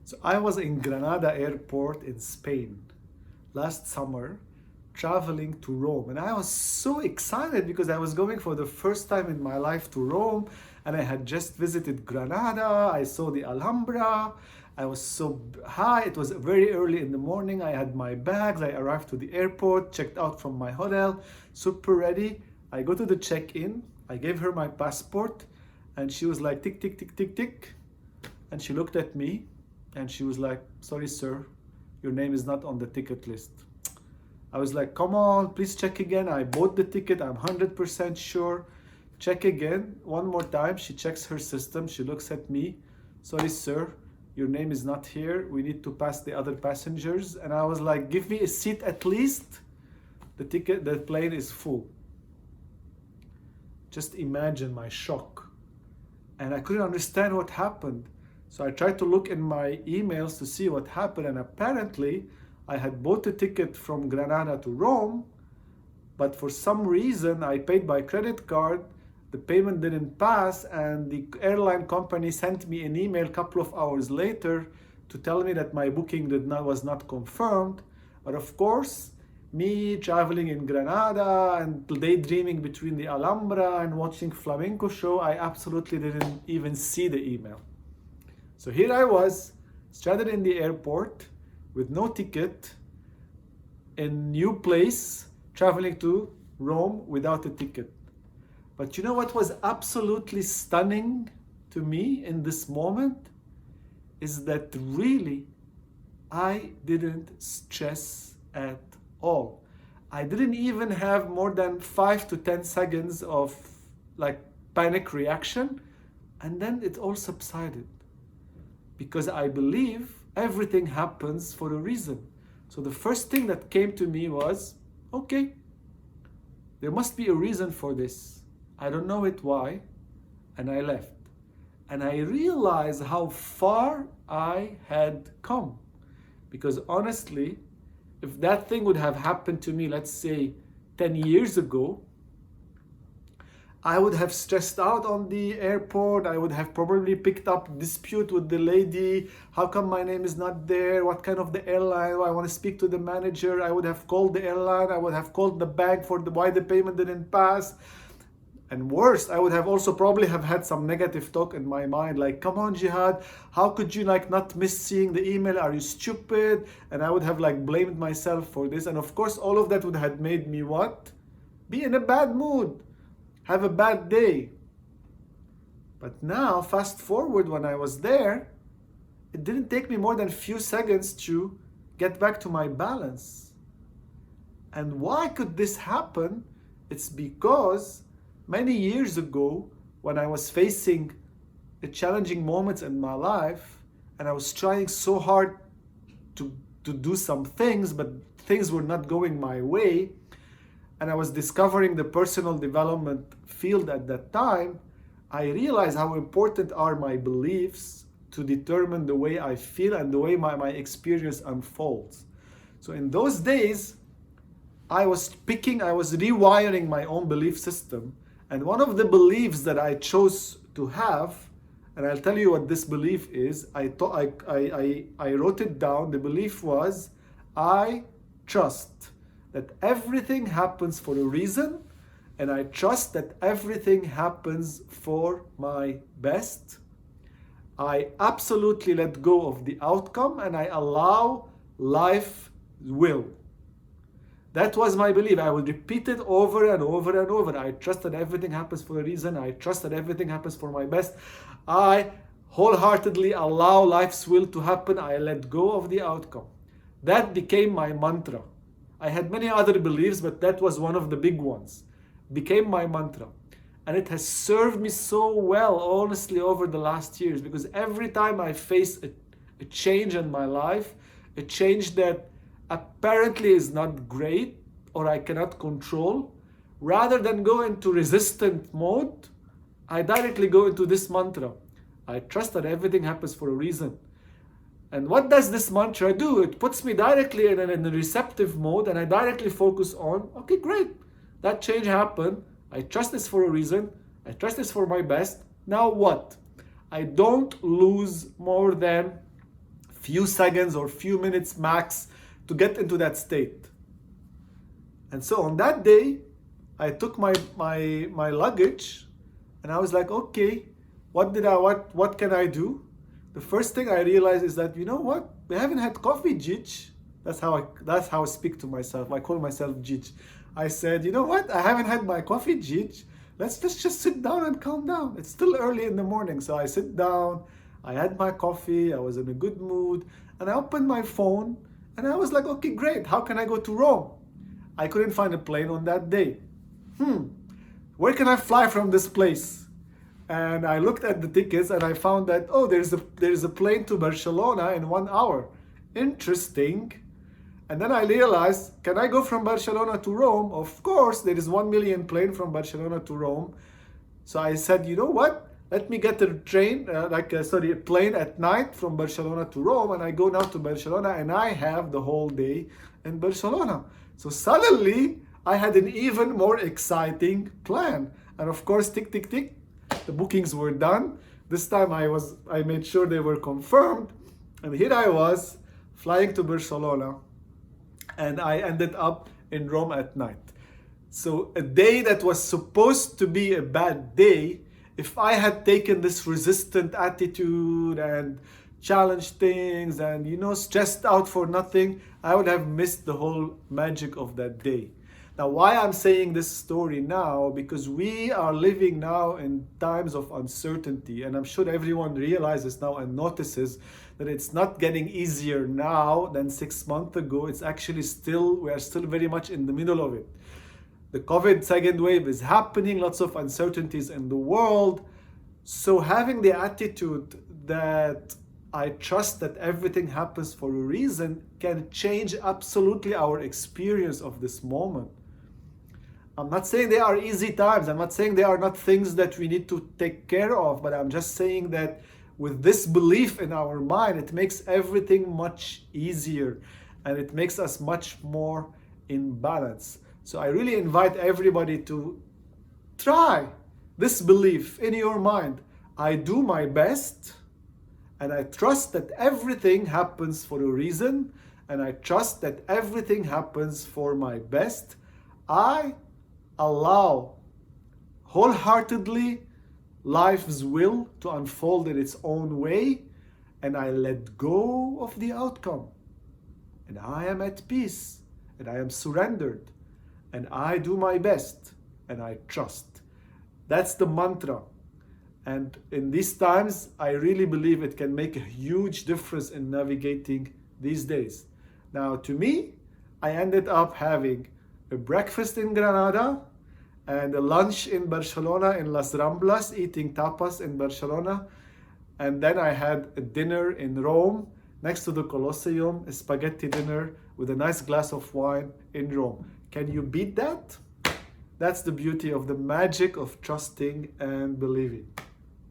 So I was in Granada airport in Spain last summer, traveling to Rome. And I was so excited because I was going for the first time in my life to Rome, and I had just visited Granada. I saw the Alhambra. I was so high. It was very early in the morning. I had my bags. I arrived to the airport, checked out from my hotel, super ready. I go to the check-in. I gave her my passport, and she was like, tick, tick, tick, tick, tick. And she looked at me, and she was like, sorry, sir, your name is not on the ticket list. I was like, come on, please check again. I bought the ticket. I'm 100% sure. Check again. One more time. She checks her system. She looks at me. Sorry, sir, your name is not here. We need to pass the other passengers. And I was like, give me a seat at least. The plane is full. Just imagine my shock. And I couldn't understand what happened. So I tried to look in my emails to see what happened. And apparently, I had bought a ticket from Granada to Rome, but for some reason I paid by credit card, the payment didn't pass, and the airline company sent me an email a couple of hours later to tell me that my booking was not confirmed. But of course, me traveling in Granada and daydreaming between the Alhambra and watching flamenco show, I absolutely didn't even see the email. So here I was, stranded in the airport, with no ticket, in new place, traveling to Rome without a ticket. But you know what was absolutely stunning to me in this moment? Is that really I didn't stress at all. I didn't even have more than 5 to 10 seconds of like panic reaction, and then it all subsided. Because I believe everything happens for a reason. So the first thing that came to me was, okay, there must be a reason for this. I don't know it why, and I left. And I realized how far I had come. Because honestly, if that thing would have happened to me, let's say 10 years ago, I would have stressed out on the airport. I would have probably picked up dispute with the lady. How come my name is not there? What kind of the airline? I want to speak to the manager. I would have called the airline. I would have called the bank for why the payment didn't pass. And worse, I would have also probably have had some negative talk in my mind, like, come on, Jihad, how could you like not miss seeing the email? Are you stupid? And I would have like blamed myself for this. And of course, all of that would have made me what? Be in a bad mood. Have a bad day. But now, fast forward, when I was there, it didn't take me more than a few seconds to get back to my balance. And why could this happen? It's because many years ago, when I was facing a challenging moments in my life, and I was trying so hard to do some things, but things were not going my way, and I was discovering the personal development field at that time, I realized how important are my beliefs to determine the way I feel and the way my experience unfolds. So in those days, I was rewiring my own belief system. And one of the beliefs that I chose to have, and I'll tell you what this belief is, I wrote it down. The belief was, I trust that everything happens for a reason, and I trust that everything happens for my best. I absolutely let go of the outcome, and I allow life will. That was my belief. I would repeat it over and over and over. I trust that everything happens for a reason. I trust that everything happens for my best. I wholeheartedly allow life's will to happen. I let go of the outcome. That became my mantra. I had many other beliefs, but that was one of the big ones. Became my mantra. And it has served me so well, honestly, over the last years, because every time I face a change in my life, a change that apparently is not great or I cannot control, rather than go into resistant mode, I directly go into this mantra. I trust that everything happens for a reason. And what does this mantra do? It puts me directly in a receptive mode, and I directly focus on, okay, great, that change happened. I trust this for a reason. I trust this for my best. Now what? I don't lose more than few seconds or few minutes max to get into that state. And so on that day, I took my luggage and I was like, okay, what can I do? The first thing I realized is that, you know what? We haven't had coffee, Gij. That's how I speak to myself. I call myself Gij. I said, you know what? I haven't had my coffee, Gij. Let's just sit down and calm down. It's still early in the morning. So I sit down, I had my coffee, I was in a good mood, and I opened my phone and I was like, okay, great. How can I go to Rome? I couldn't find a plane on that day. Where can I fly from this place? And I looked at the tickets and I found that, oh, there's a plane to Barcelona in 1 hour. Interesting. And then I realized, can I go from Barcelona to Rome? Of course, there is 1 million plane from Barcelona to Rome. So I said, you know what? Let me get a plane at night from Barcelona to Rome, and I go now to Barcelona, and I have the whole day in Barcelona. So suddenly, I had an even more exciting plan. And of course, tick, tick, tick, the bookings were done. This time I made sure they were confirmed. And here I was, flying to Barcelona, and I ended up in Rome at night. So a day that was supposed to be a bad day, if I had taken this resistant attitude and challenged things and, stressed out for nothing, I would have missed the whole magic of that day. Now, why I'm saying this story now? Because we are living now in times of uncertainty, and I'm sure everyone realizes now and notices that it's not getting easier now than 6 months ago. It's actually we are still very much in the middle of it. The COVID second wave is happening, lots of uncertainties in the world. So having the attitude that I trust that everything happens for a reason can change absolutely our experience of this moment. I'm not saying they are easy times. I'm not saying they are not things that we need to take care of, but I'm just saying that with this belief in our mind, it makes everything much easier and it makes us much more in balance. So I really invite everybody to try this belief in your mind. I do my best, and I trust that everything happens for a reason, and I trust that everything happens for my best. I allow wholeheartedly life's will to unfold in its own way, and I let go of the outcome. And I am at peace, and I am surrendered, and I do my best, and I trust. That's the mantra. And in these times, I really believe it can make a huge difference in navigating these days. Now, to me, I ended up having a breakfast in Granada and a lunch in Barcelona in Las Ramblas, eating tapas in Barcelona. And then I had a dinner in Rome next to the Colosseum, a spaghetti dinner with a nice glass of wine in Rome. Can you beat that? That's the beauty of the magic of trusting and believing.